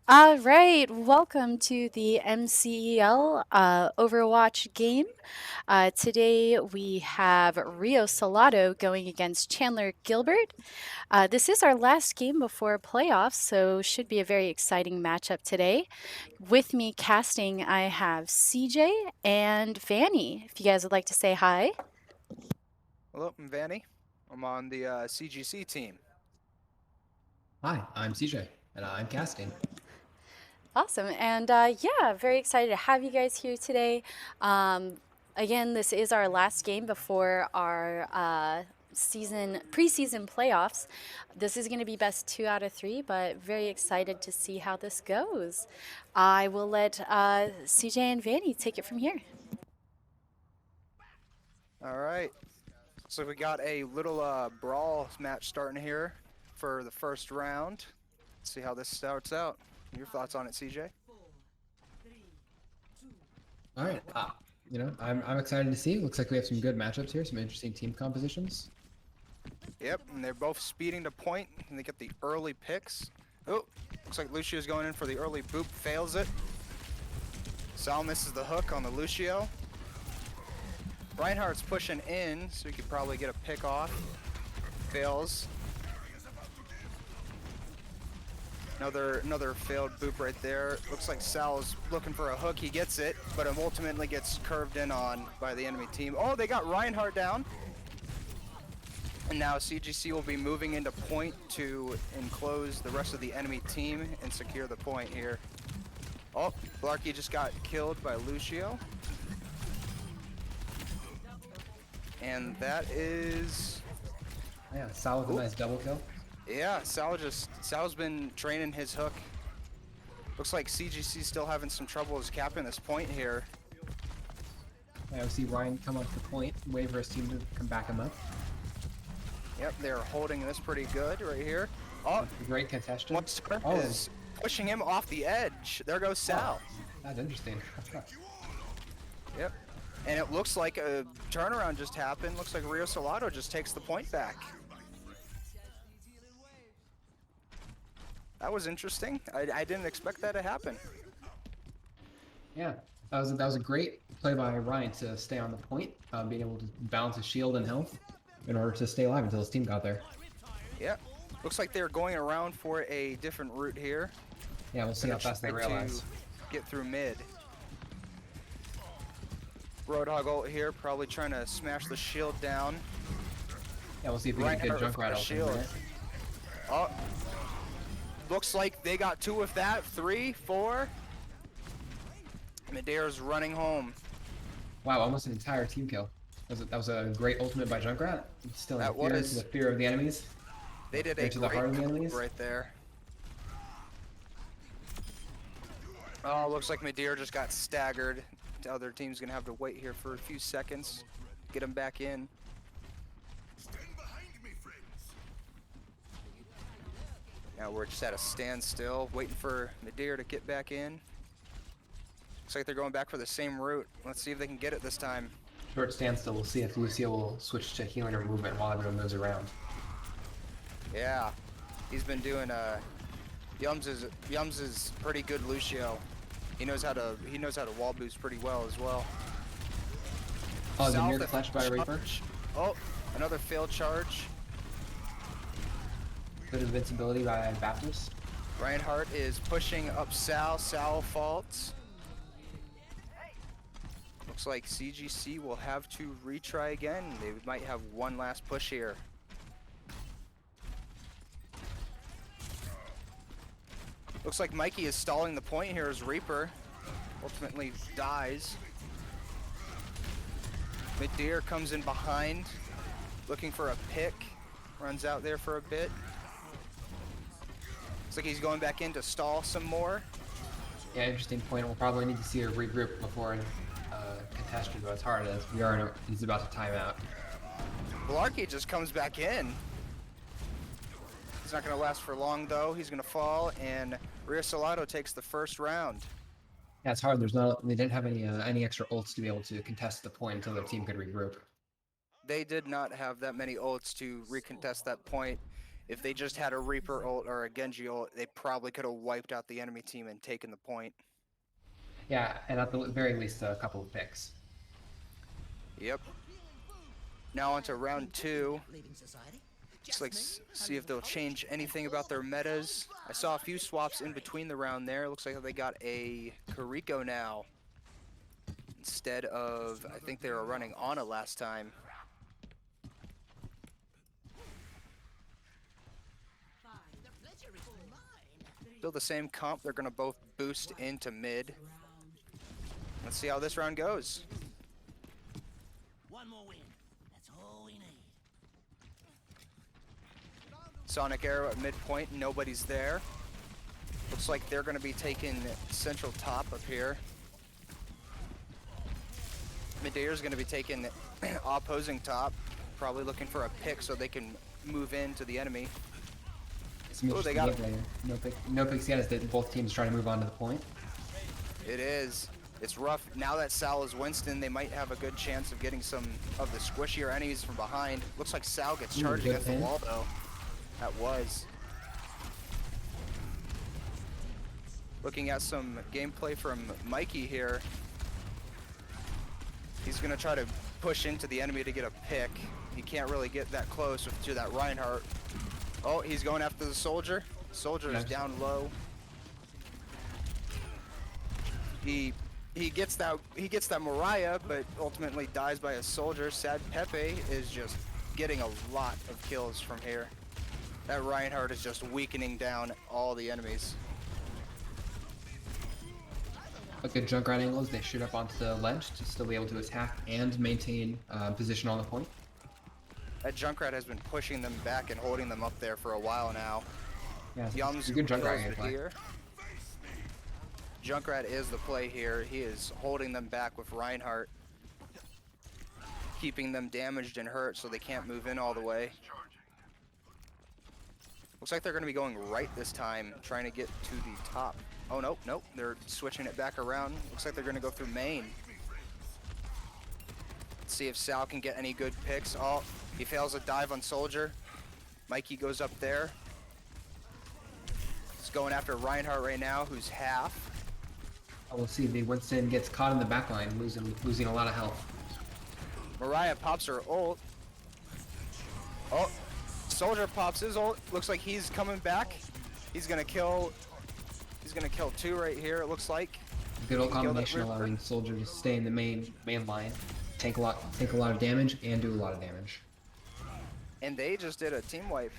All right, welcome to the MCEL Overwatch game. Today we have Rio Salado going against Chandler Gilbert. This is our last game before playoffs, so should be a very exciting matchup today. With me casting, I have CJ and Vanny. If you guys would like to say hi. Hello, I'm Vanny. I'm on the CGC team. Hi, I'm CJ, and I'm casting. Awesome. And yeah, very excited to have you guys here today. Um, Again, this is our last game before our preseason playoffs. This is going to be best 2 out of 3, but very excited to see how this goes. I will let CJ and Vanny take it from here. All right. So we got a little brawl match starting here for the first round. Let's see how this starts out. Your thoughts on it, CJ? All right, I'm excited to see. Looks like we have some good matchups here, some interesting team compositions. Yep, and they're both speeding to point, and they get the early picks. Oh, looks like Lucio's going in for the early boop, fails it. Sal misses the hook on the Lucio. Reinhardt's pushing in, so he could probably get a pick off. Fails. Another failed boop right there. Looks like Sal's looking for a hook. He gets it, but ultimately gets curved in on by the enemy team. Oh, they got Reinhardt down. And now CGC will be moving into point to enclose the rest of the enemy team and secure the point here. Oh, Blarky just got killed by Lucio. And that is... Yeah, Sal with a nice double kill. Yeah, Sal's been training his hook. Looks like CGC's still having some trouble as capping this point here. I see Ryan come off the point, wait for his team to come back him up. Yep, they're holding this pretty good right here. Oh, Great contestation. Monster Oh, is pushing him off the edge. There goes Sal. that's interesting. Yep. And it looks like a turnaround just happened. Looks like Rio Salado just takes the point back. That was interesting. I didn't expect that to happen. Yeah, that was a great play by Ryan to stay on the point, being able to balance his shield and health in order to stay alive until his team got there. Yep. Looks like they're going around for a different route here. Yeah, we'll see how fast they realize. Get through mid. Roadhog ult here, probably trying to smash the shield down. Yeah, we'll see if we can get Junkrat out shield. Oh, looks like they got 2 of that. 3, 4. Medeiros running home. Wow, almost an entire team kill. That was a great ultimate by Junkrat. Still That to the fear of the enemies. They did a to the heart of the enemies right there. Oh, looks like Madeira just got staggered. The other team's gonna have to wait here for a few seconds, get him back in. Now we're just at a standstill, waiting for Madeira to get back in. Looks like they're going back for the same route. Let's see if they can get it this time. Short standstill. We'll see if Lucio will switch to healing or movement while everyone moves around. Yeah, he's been doing Yums is pretty good Lucio. He knows how to wall boost pretty well as well. Oh, the near clutch by Reaper. Oh, another failed charge. Good invincibility by Baptist. Reinhardt is pushing up Sal. Sal faults. Looks like CGC will have to retry again. They might have one last push here. Looks like Mikey is stalling the point here as Reaper ultimately dies. Madeira comes in behind, looking for a pick. Runs out there for a bit. Looks like he's going back in to stall some more. Yeah, interesting point. We'll probably need to see a regroup before contestation, but it's hard as he's about to time out. Blarky just comes back in. He's not going to last for long though. He's going to fall, and Rio Salado takes the first round. Yeah, it's hard. They didn't have any extra ults to be able to contest the point until their team could regroup. They did not have that many ults to recontest that point. If they just had a Reaper ult or a Genji ult, they probably could have wiped out the enemy team and taken the point. Yeah, and at the very least, a couple of picks. Yep. Now on to round 2. Just like see if they'll change anything about their metas. I saw a few swaps in between the round there. Looks like they got a Kariko now instead of, I think they were running Ana last time. Still the same comp. They're gonna both boost into mid. Let's see how this round goes. One more win. That's all we need. Sonic Arrow at midpoint, nobody's there. Looks like they're gonna be taking central top up here. Midair's gonna be taking opposing top, probably looking for a pick so they can move into the enemy. Oh, they got it. No picks yet as both teams trying to move on to the point. It is. It's rough. Now that Sal is Winston, they might have a good chance of getting some of the squishier enemies from behind. Looks like Sal gets charged against the wall though. That was. Looking at some gameplay from Mikey here. He's gonna try to push into the enemy to get a pick. He can't really get that close to that Reinhardt. Oh, he's going after the soldier. Soldier is down low. He gets that Mariah, but ultimately dies by a soldier. Sad Pepe is just getting a lot of kills from here. That Reinhardt is just weakening down all the enemies. Look at Junkrat angles, they shoot up onto the ledge to still be able to attack and maintain position on the point. That Junkrat has been pushing them back and holding them up there for a while now. Yeah, Yums good Junkrat kills gameplay. here. Junkrat is the play here. He is holding them back with Reinhardt, keeping them damaged and hurt so they can't move in all the way. Looks like they're going to be going right this time, trying to get to the top. Oh, nope, nope. They're switching it back around. Looks like they're going to go through main. Let's see if Sal can get any good picks. Oh, he fails a dive on Soldier. Mikey goes up there. He's going after Reinhardt right now, who's half. We'll see. The Winston gets caught in the back line, losing a lot of health. Mariah pops her ult. Oh, Soldier pops his ult. Looks like he's coming back. He's gonna kill 2 right here. It looks like. Good old combination allowing Soldier to stay in the main line, take a lot of damage, and do a lot of damage. And they just did a team wipe.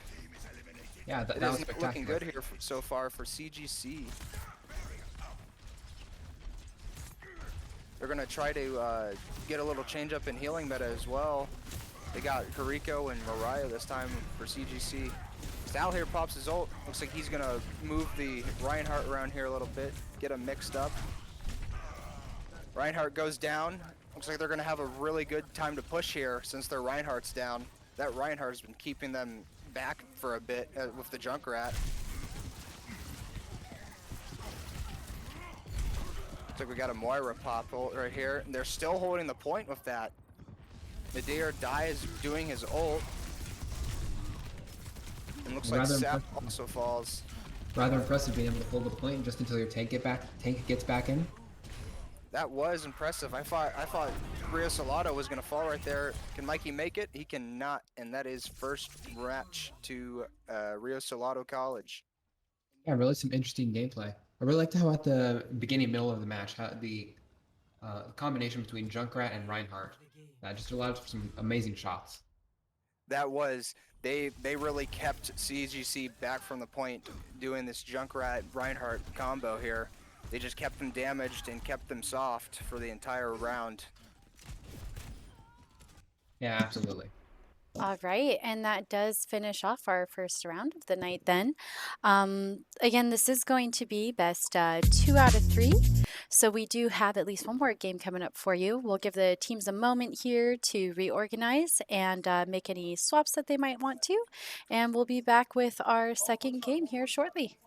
Yeah, that It was is spectacular. looking good here so far for CGC. They're gonna try to get a little change up in healing meta as well. They got Kariko and Mariah this time for CGC. Sal here pops his ult. Looks like he's gonna move the Reinhardt around here a little bit, get him mixed up. Reinhardt goes down. Looks like they're gonna have a really good time to push here since their Reinhardt's down. That Reinhardt has been keeping them back for a bit with the Junkrat. Looks like we got a Moira pop ult right here, and they're still holding the point with that. Midair dies doing his ult. And looks like Sap also falls. Rather impressive being able to hold the point just until your tank gets back in. That was impressive. I thought Rio Salado was gonna fall right there. Can Mikey make it? He cannot, and that is first match to Rio Salado College. Yeah, really some interesting gameplay. I really liked how at the beginning, middle of the match, how the combination between Junkrat and Reinhardt just allowed for some amazing shots. That was, they really kept CGC back from the point doing this Junkrat Reinhardt combo here. They just kept them damaged and kept them soft for the entire round. Yeah, absolutely. All right, and that does finish off our first round of the night then. Again, this is going to be best 2 out of 3. So we do have at least one more game coming up for you. We'll give the teams a moment here to reorganize and make any swaps that they might want to. And we'll be back with our second game here shortly.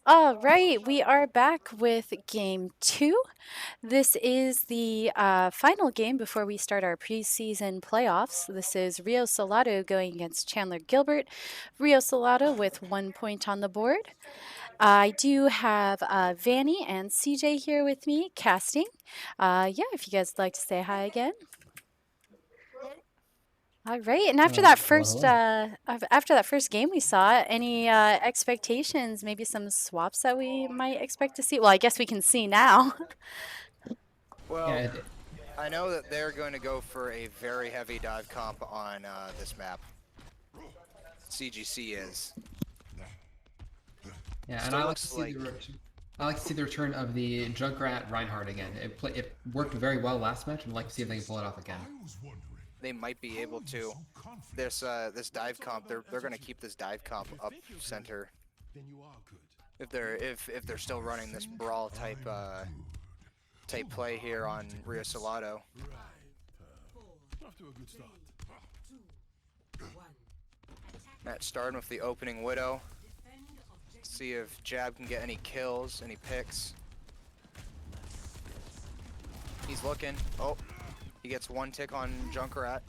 All right, we are back with game 2. This is the final game before we start our preseason playoffs. This is Rio Salado going against Chandler Gilbert. Rio Salado with 1 point on the board. I do have Vanny and CJ here with me casting. Yeah, if you guys would like to say hi again. All right, and after that first game we saw, any expectations? Maybe some swaps that we might expect to see. Well, I guess we can see now. Well, Yeah, I know that they're going to go for a very heavy dive comp on this map. CGC is. yeah, and Still I like looks to see like- I like to see the return of the Junkrat Reinhardt again. It worked very well last match, and I'd like to see if they can pull it off again. They might be able to. This dive comp, they're going to keep this dive comp up center. If they're still running this brawl type play here on Rio Salado. Matt starting with the opening Widow. See if Jab can get any kills, any picks. He's looking. Oh, he gets 1 tick on Junkrat.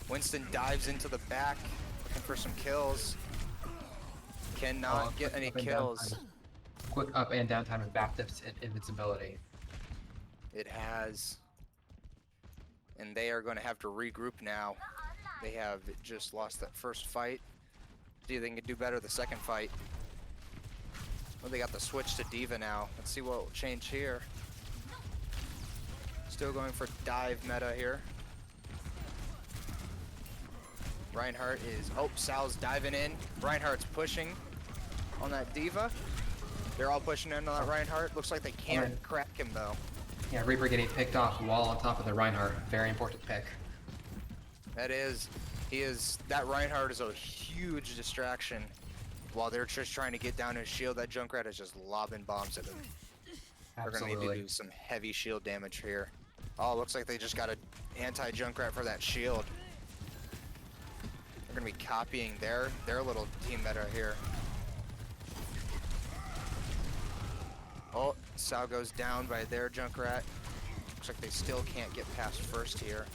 Winston dives into the back, looking for some kills. Cannot get any kills. Quick up and down time of Baptist's invincibility. It has. And they are going to have to regroup now. They have just lost that first fight. See if they can do better the second fight. Well, they got the switch to Diva now. Let's see what will change here. Still going for dive meta here. Reinhardt is, oh, Sal's diving in. Reinhardt's pushing on that Diva. They're all pushing in on that Reinhardt. Looks like they can't crack him though. Yeah, Reaper getting picked off while on top of the Reinhardt. Very important pick. That is, that Reinhardt is a huge distraction. While they're just trying to get down his shield, that Junkrat is just lobbing bombs at him. They're gonna need to do some heavy shield damage here. Oh, looks like they just got an anti-Junkrat for that shield. They're gonna be copying their little team meta here. Oh, Sal goes down by their Junkrat. Looks like they still can't get past first here.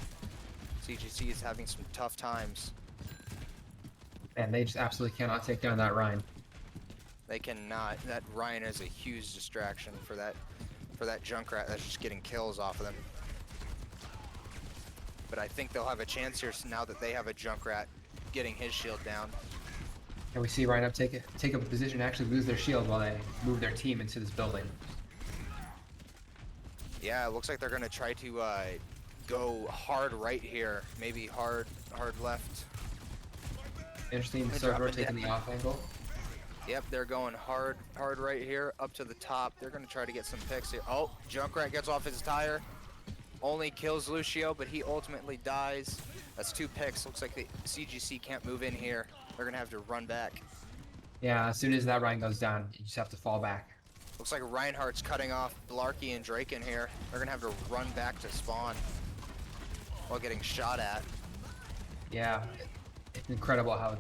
CGC is having some tough times. And they just absolutely cannot take down that Ryan. They cannot. That Ryan is a huge distraction for that Junkrat that's just getting kills off of them. But I think they'll have a chance here now that they have a Junkrat getting his shield down. And we see Ryan up take a position and actually lose their shield while they move their team into this building. Yeah, it looks like they're gonna try to go hard right here. Maybe hard left. Interesting, They so drop it rotating the down. off angle. Yep, they're going hard right here, up to the top. They're gonna try to get some picks here. Oh, Junkrat gets off his tire. Only kills Lucio, but he ultimately dies. That's 2 picks. Looks like the CGC can't move in here. They're gonna have to run back. Yeah, as soon as that Ryan goes down, you just have to fall back. Looks like Reinhardt's cutting off Blarky and Drake in here. They're gonna have to run back to spawn while getting shot at. Yeah, it's incredible how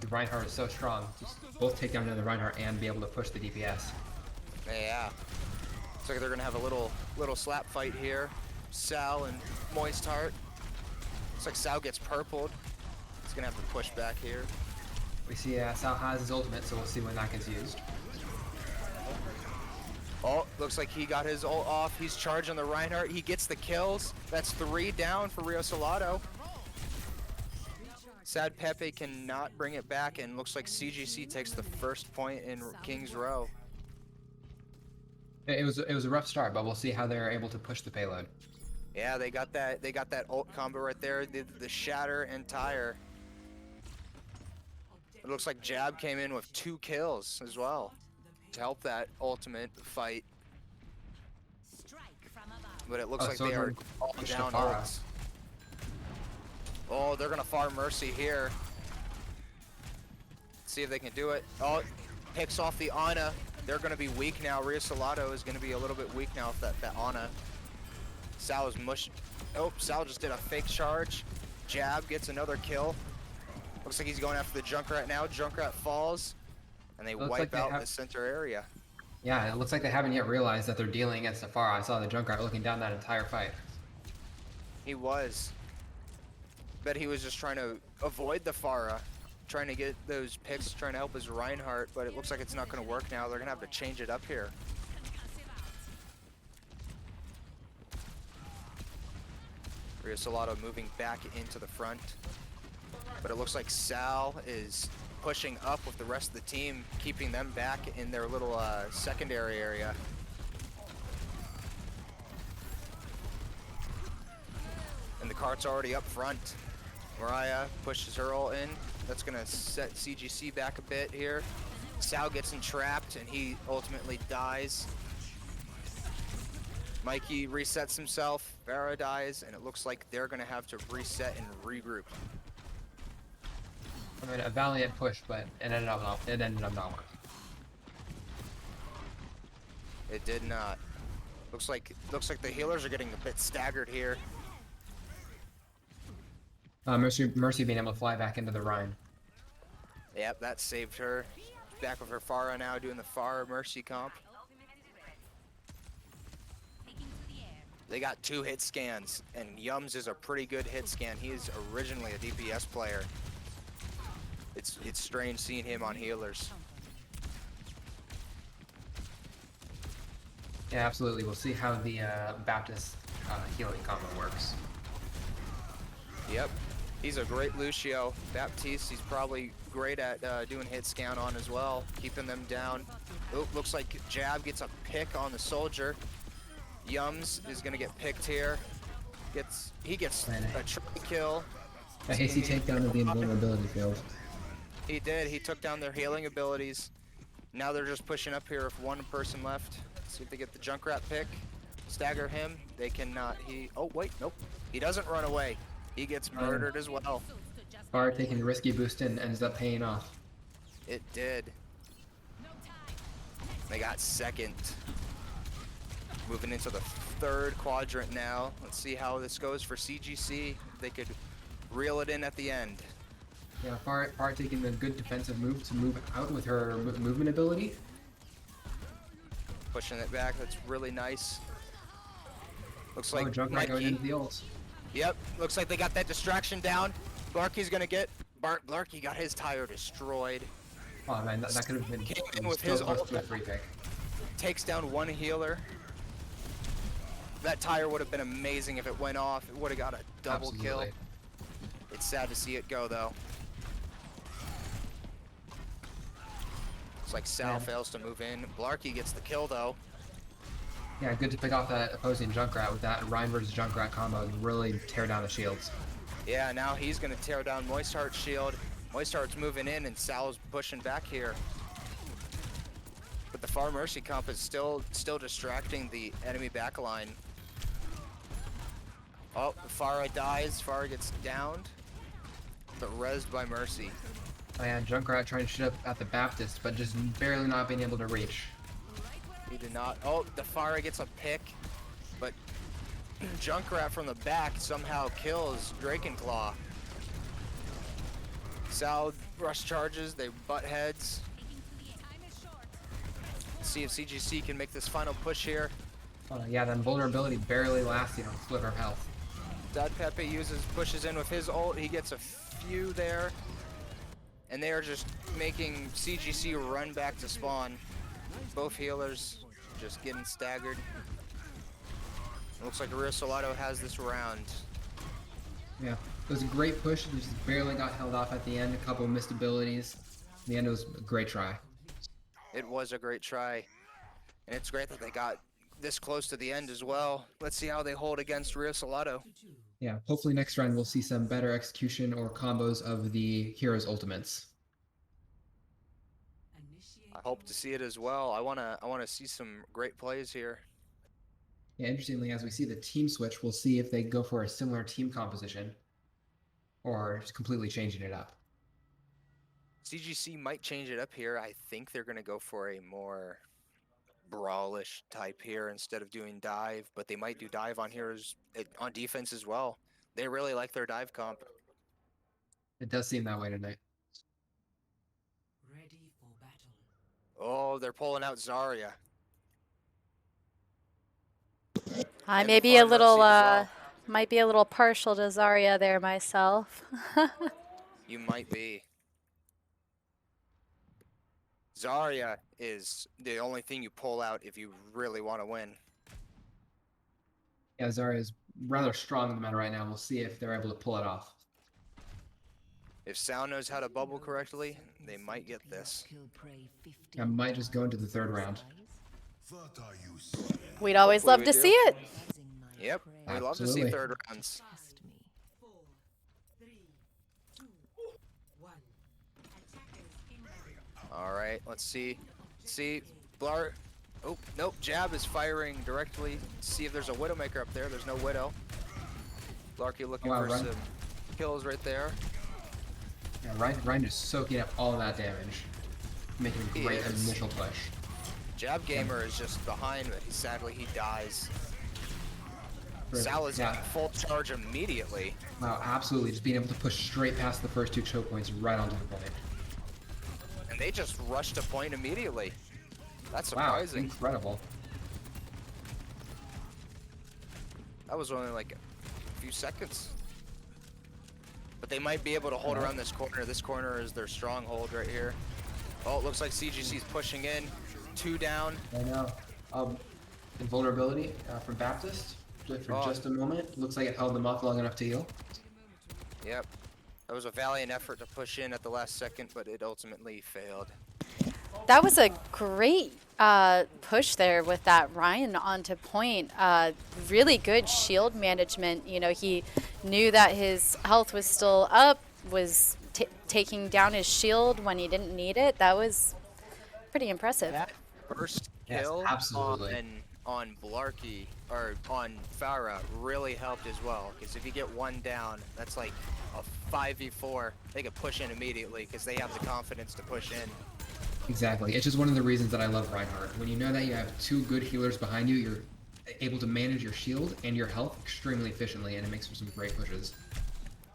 the Reinhardt is so strong. Just both take down another Reinhardt and be able to push the DPS. Yeah. Looks like they're gonna have a little slap fight here. Sal and Moist Heart. Looks like Sal gets purpled. He's gonna have to push back here. We see Sal has his ultimate, so we'll see when that gets used. Oh, looks like he got his ult off. He's charging the Reinhardt. He gets the kills. That's 3 down for Rio Salado. Sad Pepe cannot bring it back, and looks like CGC takes the first point in King's Row. It was a rough start, but we'll see how they're able to push the payload. Yeah, they got that ult combo right there. The shatter and tire. It looks like Jab came in with 2 kills as well to help that ultimate fight. But it looks like they are all down ults. Oh, they're gonna farm Mercy here. See if they can do it. Oh, picks off the Ana. They're gonna be weak now. Rio Salado is gonna be a little bit weak now with that Ana. Sal is mushed. Oh, Sal just did a fake charge. Jab gets another kill. Looks like he's going after the Junkrat now. Junkrat falls, and they Looks wipe like they out have. the center area. Yeah, it looks like they haven't yet realized that they're dealing against the Pharah. I saw the Junkrat looking down that entire fight. He was. Bet he was just trying to avoid the Pharah, trying to get those picks, trying to help his Reinhardt, but it looks like it's not going to work now. They're going to have to change it up here. Rio Salato moving back into the front. But it looks like Sal is pushing up with the rest of the team, keeping them back in their little secondary area. And the cart's already up front. Mariah pushes her ult in. That's gonna set CGC back a bit here. Sal gets entrapped and he ultimately dies. Mikey resets himself, Vera dies, and it looks like they're gonna have to reset and regroup. I mean, a valiant push, but it ended up not working. It did not. Looks like the healers are getting a bit staggered here. Mercy being able to fly back into the Rhine. Yep, that saved her. Back with her Pharah now, doing the Pharah Mercy comp. They got 2 hit scans, and Yums is a pretty good hit scan. He is originally a DPS player. It's strange seeing him on healers. Yeah, absolutely. We'll see how the Baptist healing combo works. Yep, he's a great Lucio. Baptiste, he's probably great at doing hit scan on as well, keeping them down. Oh, looks like Jab gets a pick on the soldier. Yums is gonna get picked here. He gets a triple kill. A hasty takedown of the invulnerability field. He did. He took down their healing abilities. Now they're just pushing up here with 1 person left. See if they get the Junkrat pick. Stagger him. They cannot. Oh wait, nope. He doesn't run away. He gets murdered as well. Pharah taking the risky boost and ends up paying off. It did. They got second. Moving into the 3rd quadrant now. Let's see how this goes for CGC. They could reel it in at the end. Yeah, Pharah taking the good defensive move to move out with her movement ability. Pushing it back. That's really nice. Looks like Junkrat going into the ult. Yep, looks like they got that distraction down. Blarky's gonna get... Blarky got his tire destroyed. Oh man, that could have been Came in with his ult. a free pick. Takes down 1 healer. That tire would have been amazing if it went off. It would have got a double kill. It's sad to see it go though. It's like Sal fails to move in. Blarky gets the kill though. Yeah, good to pick off that opposing Junkrat with that Rhine versus Junkrat combo and really tear down the shields. Yeah, now he's gonna tear down Moistheart's shield. Moistheart's moving in and Sal's pushing back here. But the Far Mercy comp is still distracting the enemy backline. Oh, Pharah dies. Pharah gets downed, but rezzed by Mercy. Oh yeah, Junkrat trying to shoot up at the Baptist, but just barely not being able to reach. He did not. Oh, the Pharah gets a pick, but Junkrat from the back somehow kills Drakenclaw. Sal rush charges, they butt heads. See if CGC can make this final push here. Yeah, that vulnerability barely lasting on a sliver of health. Dad Pepe pushes in with his ult. He gets a few there. And they are just making CGC run back to spawn. Both healers just getting staggered. It looks like Rio Salato has this round. Yeah, it was a great push. It just barely got held off at the end. A couple of missed abilities. In the end, it was a great try. It was a great try. And it's great that they got this close to the end as well. Let's see how they hold against Rio Salato. Yeah, hopefully next round we'll see some better execution or combos of the heroes' ultimates. I hope to see it as well. I wanna see some great plays here. Yeah, interestingly, as we see the team switch, we'll see if they go for a similar team composition or just completely changing it up. CGC might change it up here. I think they're gonna go for a more brawlish type here instead of doing dive, but they might do dive on heroes on defense as well. They really like their dive comp. It does seem that way tonight. Ready for battle. Oh, they're pulling out Zarya. I And may the be a farm little, Mercy as well. might be a little partial to Zarya there myself. You might be. Zarya is the only thing you pull out if you really want to win. Yeah, Zarya is rather strong in the meta right now. We'll see if they're able to pull it off. If Sal knows how to bubble correctly, they might get this. I might just go into the third round. We'd always Hopefully love we to do. see it. Yep, we love to see Absolutely. third rounds. 4, 3, 2, 1. All right, let's see. See, Blar. Oh, nope, Jab is firing directly. See if there's a Widowmaker up there. There's no Widow. Blarky looking Wow, for run. some kills right there. Yeah, Ryan is soaking up all of that damage, making a He great is. initial push. Jab Gamer is just behind, but sadly he dies. Sal is Yeah. in full charge immediately. Wow, absolutely. Just being able to push straight past the first two choke points right onto the point. And they just rushed a point immediately. That's Wow, surprising. incredible. That was only like a few seconds. But they might be able to hold around this corner. This corner is their stronghold right here. Oh, it looks like CGC's pushing in. 2 down. I know. Invulnerability from Baptist for Oh. just a moment. Looks like it held them off long enough to heal. Yep. That was a valiant effort to push in at the last second, but it ultimately failed. That was a great push there with that Ryan onto point. Really good shield management. You know, he knew that his health was still up, was taking down his shield when he didn't need it. That was pretty impressive. That first Yes, kill absolutely. on Blarky, or on Farah, really helped as well. Because if you get one down, that's like a 5v4. They could push in immediately because they have the confidence to push in. Exactly. It's just one of the reasons that I love Reinhardt. When you know that you have two good healers behind you, you're able to manage your shield and your health extremely efficiently, and it makes for some great pushes.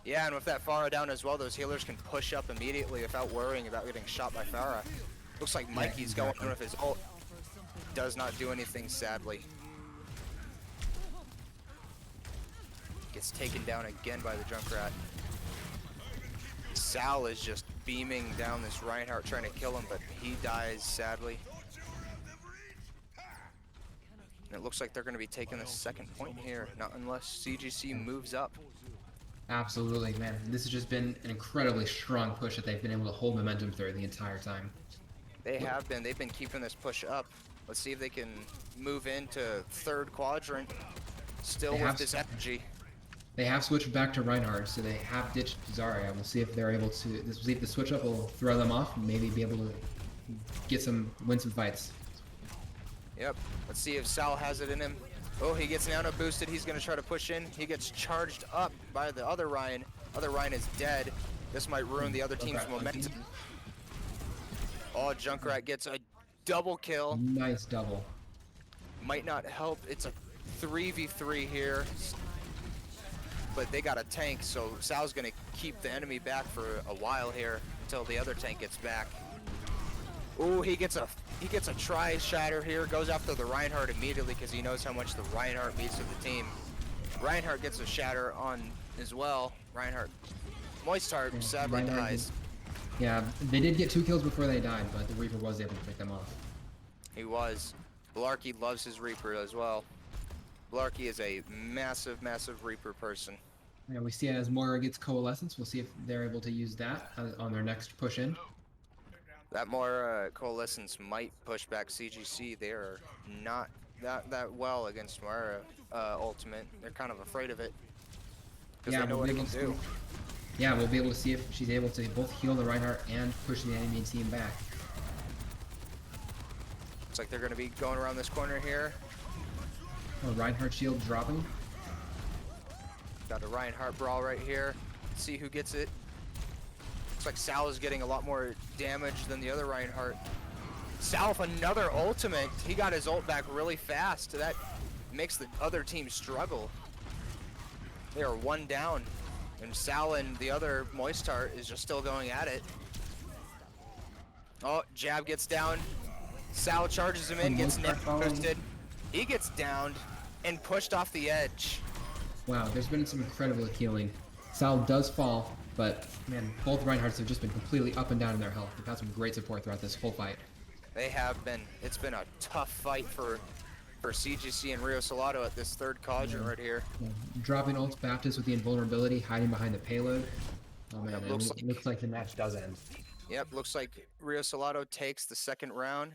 Yeah, and with that Farah down as well, those healers can push up immediately without worrying about getting shot by Farah. Looks like Mikey's going in with his ult. Does not do anything, sadly. Gets taken down again by the Junkrat. Sal is just beaming down this Reinhardt trying to kill him, but he dies, sadly. And it looks like they're going to be taking the second point here, not unless CGC moves up. Absolutely, man. This has just been an incredibly strong push that they've been able to hold momentum through the entire time. They have been. They've been keeping this push up. Let's see if they can move into third quadrant still with this energy. They have switched back to Reinhardt, so they have ditched Zarya. We'll see if they're able to. We'll see if the switch up will throw them off and maybe be able to win some fights. Yep. Let's see if Sal has it in him. Oh, he gets nano boosted. He's going to try to push in. He gets charged up by the other Ryan. Other Ryan is dead. This might ruin the other team's momentum. Oh, Junkrat gets a double kill. Nice double. Might not help. It's a 3v3 here. But they got a tank, so Sal's gonna keep the enemy back for a while here until the other tank gets back. Ooh, he gets a try shatter here, goes after the Reinhardt immediately because he knows how much the Reinhardt means to the team. Reinhardt gets a shatter on as well. Reinhardt, Moist Heart sadly Reinhardt dies. Yeah, they did get 2 kills before they died, but the Reaper was able to pick them off. He was. Blarky loves his Reaper as well. Blarky is a massive, massive Reaper person. Yeah, we see it as Moira gets Coalescence. We'll see if they're able to use that on their next push in. That more Coalescence might push back CGC. They are not that well against Moira ultimate. They're kind of afraid of it because they know what it can do. Yeah, we'll be able to see if she's able to both heal the Reinhardt and push the enemy team back. Looks like they're going to be going around this corner here. Oh, Reinhardt shield dropping. Got a Reinhardt brawl right here. Let's see who gets it. Looks like Sal is getting a lot more damage than the other Reinhardt. Sal with another ultimate. He got his ult back really fast. That makes the other team struggle. They are 1 down. And Sal and the other Moist Heart is just still going at it. Oh, jab gets down. Sal charges him in, gets Moist Heart toasted. He gets downed and pushed off the edge. Wow, there's been some incredible healing. Sal does fall, but man, both Reinhardts have just been completely up and down in their health. They've had some great support throughout this whole fight. They have been. It's been a tough fight for CGC and Rio Salado at this third quadrant right here. Yeah, dropping ult Baptist with the invulnerability, hiding behind the payload. Oh man, looks looks like the match does end. Yep, looks like Rio Salado takes the second round,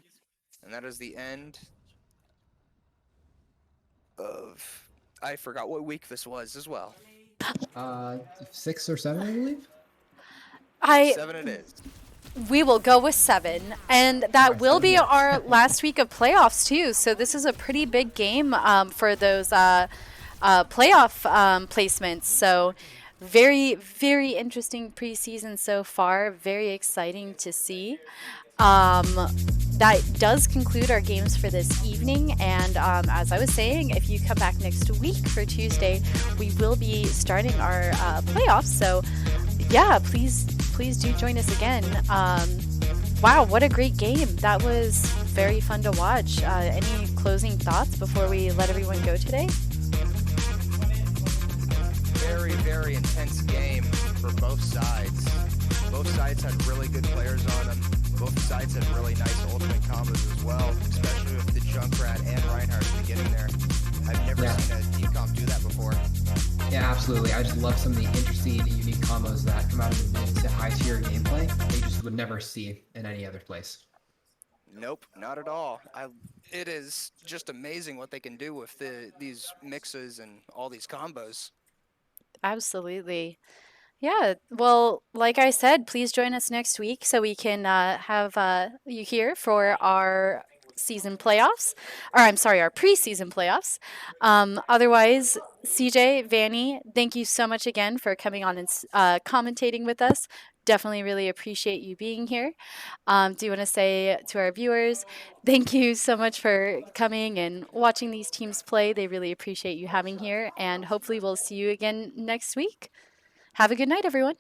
and that is the end of... I forgot what week this was as well. 6 or 7, I believe. 7 it is. We will go with 7, and that Alright, will 7, be yeah. our last week of playoffs too. So this is a pretty big game for those playoff placements. So very, very interesting preseason so far. Very exciting to see. That does conclude our games for this evening. And as I was saying, if you come back next week for Tuesday, we will be starting our playoffs. So yeah, please do join us again. Wow, what a great game. That was very fun to watch. Any closing thoughts before we let everyone go today? Very, very intense game for both sides. Both sides had really good players on them. Both sides had really nice ultimate combos as well, especially with the Junkrat and Reinhardt at the beginning there. I've never seen a team comp do that before. Yeah, absolutely. I just love some of the interesting and unique combos that come out of the mid to high tier gameplay that you just would never see in any other place. Nope, not at all. It is just amazing what they can do with these mixes and all these combos. Absolutely. Yeah, well, like I said, please join us next week so we can have you here for our season playoffs, or I'm sorry, our preseason playoffs. Otherwise, CJ, Vanny, thank you so much again for coming on and commentating with us. Definitely really appreciate you being here. Do you want to say to our viewers, thank you so much for coming and watching these teams play. They really appreciate you having here, and hopefully we'll see you again next week. Have a good night, everyone.